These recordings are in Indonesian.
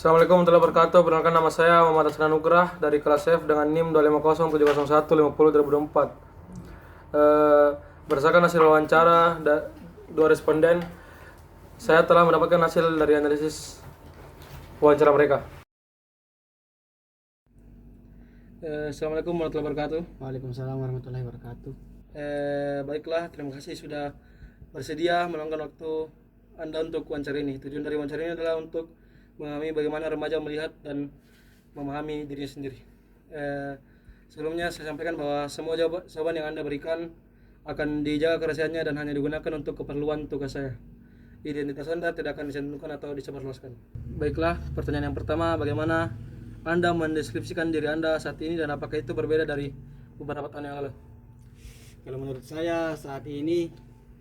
Assalamualaikum warahmatullahi wabarakatuh. Perkenalkan nama saya Muhammad Hasan Nugrah dari kelas F dengan NIM 250700150 2024. Berdasarkan hasil wawancara dua responden, saya telah mendapatkan hasil dari analisis wawancara mereka. Assalamualaikum warahmatullahi wabarakatuh. Waalaikumsalam warahmatullahi wabarakatuh. Baiklah, terima kasih sudah bersedia meluangkan waktu Anda untuk wawancara ini. Tujuan dari wawancara ini adalah untuk memahami bagaimana remaja melihat dan memahami dirinya sendiri. Sebelumnya saya sampaikan bahwa semua jawaban yang Anda berikan akan dijaga kerahasiaannya dan hanya digunakan untuk keperluan tugas saya. Identitas Anda tidak akan dicantumkan atau disebarluaskan. Baiklah, pertanyaan yang pertama, bagaimana Anda mendeskripsikan diri Anda saat ini dan apakah itu berbeda dari beberapa tahun yang lalu? Kalau menurut saya saat ini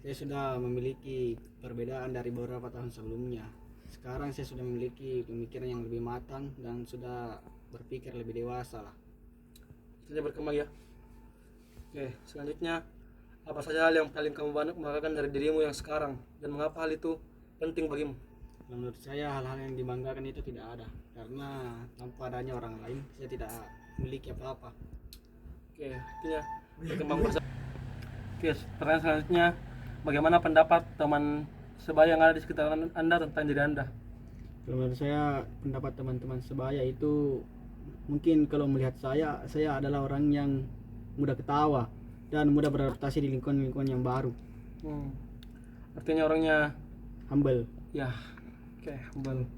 saya sudah memiliki perbedaan dari beberapa tahun sebelumnya. Sekarang saya sudah memiliki pemikiran yang lebih matang dan sudah berpikir lebih dewasa lah. Saja berkembang ya. Oke, selanjutnya apa saja hal yang paling kamu banggakan dari dirimu yang sekarang dan mengapa hal itu penting bagimu? Kalau menurut saya hal-hal yang dibanggakan itu tidak ada, karena tanpa adanya orang lain saya tidak memiliki apa-apa. Oke, artinya berkembang bahasa. Oke, pertanyaan selanjutnya, bagaimana pendapat teman sebaya yang ada di sekitar Anda tentang diri Anda? Kalau menurut saya pendapat teman-teman sebaya itu mungkin kalau melihat saya adalah orang yang mudah ketawa dan mudah beradaptasi di lingkungan yang baru. Artinya orangnya Humble. ya. Oke, humble.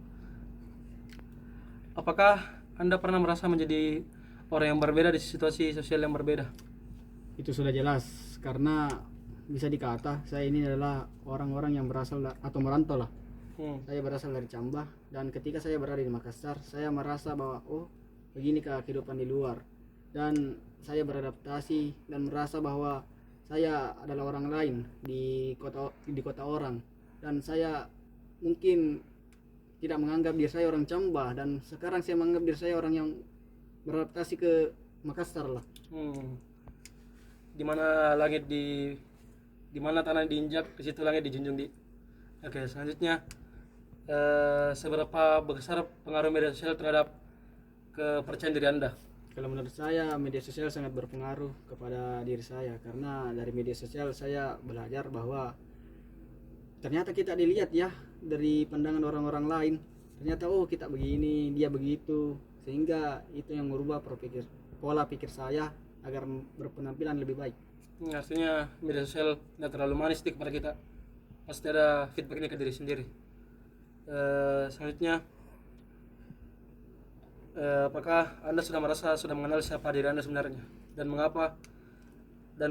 Apakah Anda pernah merasa menjadi orang yang berbeda di situasi sosial yang berbeda? Itu sudah jelas, karena bisa dikata saya ini adalah orang-orang yang berasal atau merantau lah. Saya berasal dari Cambah dan ketika saya berada di Makassar saya merasa bahwa begini kehidupan di luar, dan saya beradaptasi dan merasa bahwa saya adalah orang lain di kota orang, dan saya mungkin tidak menganggap diri saya orang Cambah, dan sekarang saya menganggap diri saya orang yang beradaptasi ke Makassar lah. Di mana tanah diinjak, di situ langit dijunjung di. Oke, selanjutnya seberapa besar pengaruh media sosial terhadap kepercayaan diri Anda? Kalau menurut saya media sosial sangat berpengaruh kepada diri saya, karena dari media sosial saya belajar bahwa ternyata kita dilihat ya dari pandangan orang-orang lain. Ternyata kita begini, dia begitu, sehingga itu yang merubah pola pikir saya agar berpenampilan lebih baik. Artinya media sosial tidak terlalu manis kepada kita, pasti ada feedbacknya ke diri sendiri. Selanjutnya, apakah Anda sudah merasa sudah mengenal siapa diri Anda sebenarnya dan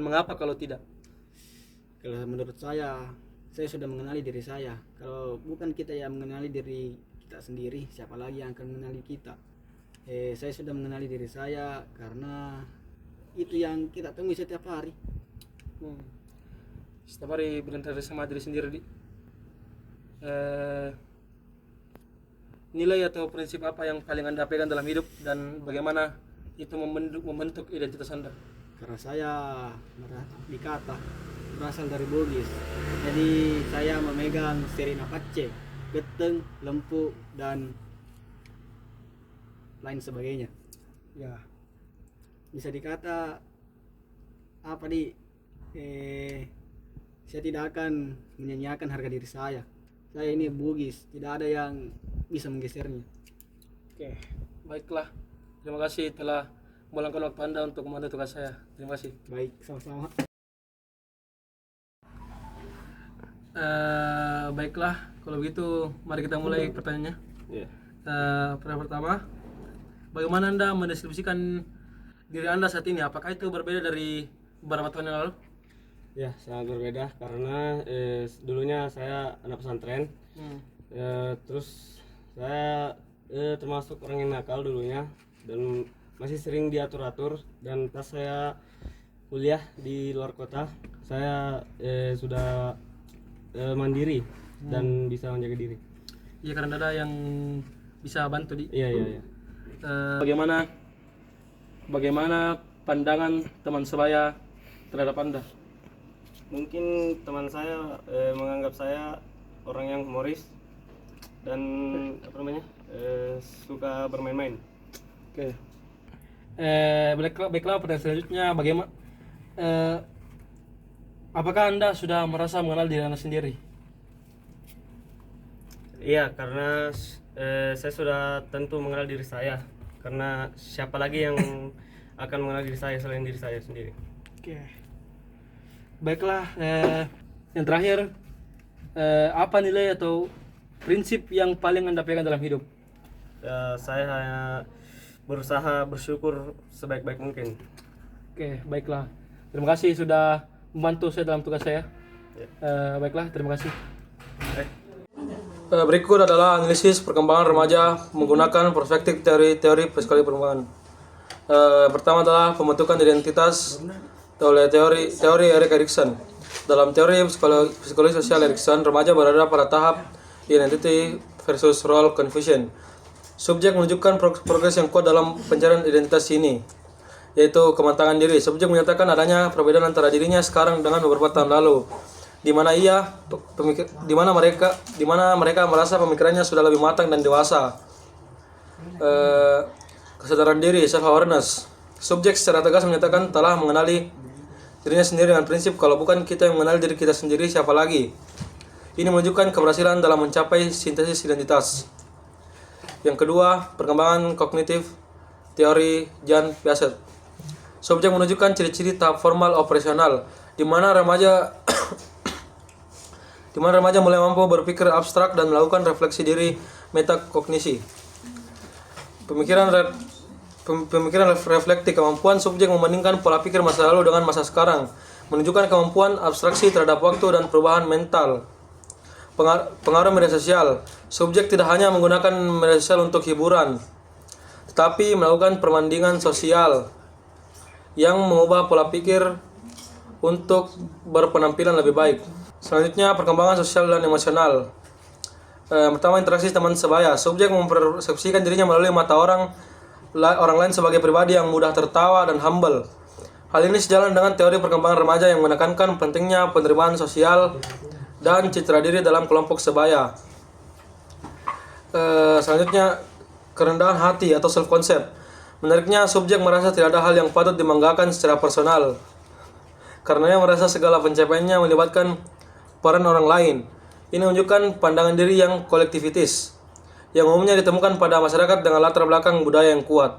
mengapa kalau tidak? Kalau menurut saya sudah mengenali diri saya. Kalau bukan kita yang mengenali diri kita sendiri, siapa lagi yang akan mengenali kita? Saya sudah mengenali diri saya karena itu yang kita temui setiap hari. Setiap hari berinteraksi sama diri sendiri. Nilai atau prinsip apa yang paling Anda pegang dalam hidup dan bagaimana itu membentuk identitas Anda? Karena saya dikata berasal dari Bugis, jadi saya memegang Serina Pace, Geteng, Lempu, dan lain sebagainya. Ya, bisa dikata saya tidak akan menyanyiakan harga diri saya. Saya ini Bugis, tidak ada yang bisa menggesernya. Oke, baiklah. Terima kasih telah meluangkan waktu Anda untuk membantu tugas saya. Terima kasih. Baik, sama-sama. Baiklah, kalau begitu mari kita mulai pertanyaannya. Pertanyaan pertama, bagaimana Anda mendeskripsikan diri Anda saat ini? Apakah itu berbeda dari beberapa tahun yang lalu? Ya, sangat berbeda karena dulunya saya anak pesantren. Terus saya termasuk orang yang nakal dulunya dan masih sering diatur-atur, dan pas saya kuliah di luar kota saya sudah mandiri dan bisa menjaga diri. Iya, karena ada yang bisa bantu di. Iya. Bagaimana pandangan teman sebaya terhadap Anda? Mungkin teman saya menganggap saya orang yang humoris dan suka bermain-main. Oke. Baiklah, pertanyaan selanjutnya bagaimana? Apakah Anda sudah merasa mengenal diri Anda sendiri? Iya, karena saya sudah tentu mengenal diri saya. Karena siapa lagi yang akan mengenal diri saya selain diri saya sendiri. Oke. Baiklah, yang terakhir, apa nilai atau prinsip yang paling Anda pegang dalam hidup? Saya hanya berusaha bersyukur sebaik-baik mungkin. Oke, baiklah. Terima kasih sudah membantu saya dalam tugas saya. Ya. Baiklah, terima kasih. Baik. Berikut adalah analisis perkembangan remaja menggunakan perspektif teori psikologi perkembangan. Pertama adalah pembentukan identitas oleh teori Erik Erikson. Dalam teori psikologi sosial Erikson, remaja berada pada tahap identity versus role confusion. Subjek menunjukkan progres yang kuat dalam pencarian identitas ini, yaitu kematangan diri. Subjek menyatakan adanya perbedaan antara dirinya sekarang dengan beberapa tahun lalu, di mana mereka merasa pemikirannya sudah lebih matang dan dewasa. Kesadaran diri, self awareness. Subjek secara tegas menyatakan telah mengenali dirinya sendiri dengan prinsip kalau bukan kita yang mengenal diri kita sendiri, siapa lagi. Ini menunjukkan keberhasilan dalam mencapai sintesis identitas. Yang kedua, perkembangan kognitif teori Jan Piaget. Subjek menunjukkan ciri-ciri tahap formal operasional di mana remaja mulai mampu berpikir abstrak dan melakukan refleksi diri metakognisi. Pemikiran reflektif, kemampuan subjek membandingkan pola pikir masa lalu dengan masa sekarang, menunjukkan kemampuan abstraksi terhadap waktu dan perubahan mental. Pengaruh media sosial. Subjek tidak hanya menggunakan media sosial untuk hiburan, tetapi melakukan perbandingan sosial yang mengubah pola pikir untuk berpenampilan lebih baik. Selanjutnya, perkembangan sosial dan emosional. Pertama, interaksi teman sebaya. Subjek mempersepsikan dirinya melalui mata orang lain sebagai pribadi yang mudah tertawa dan humble. Hal ini sejalan dengan teori perkembangan remaja yang menekankan pentingnya penerimaan sosial dan citra diri dalam kelompok sebaya. Selanjutnya, kerendahan hati atau self concept. Menariknya, subjek merasa tidak ada hal yang patut dibanggakan secara personal, karena ia merasa segala pencapaiannya melibatkan peran orang lain. Ini menunjukkan pandangan diri yang kolektivitis, yang umumnya ditemukan pada masyarakat dengan latar belakang budaya yang kuat.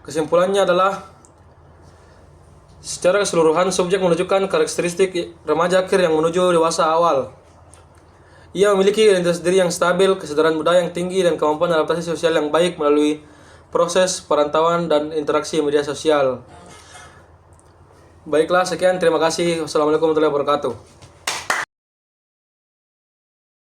Kesimpulannya adalah, secara keseluruhan, subjek menunjukkan karakteristik remaja akhir yang menuju dewasa awal. Ia memiliki identitas diri yang stabil, kesadaran budaya yang tinggi, dan kemampuan adaptasi sosial yang baik melalui proses perantauan dan interaksi media sosial. Baiklah, sekian. Terima kasih. Wassalamualaikum warahmatullahi wabarakatuh.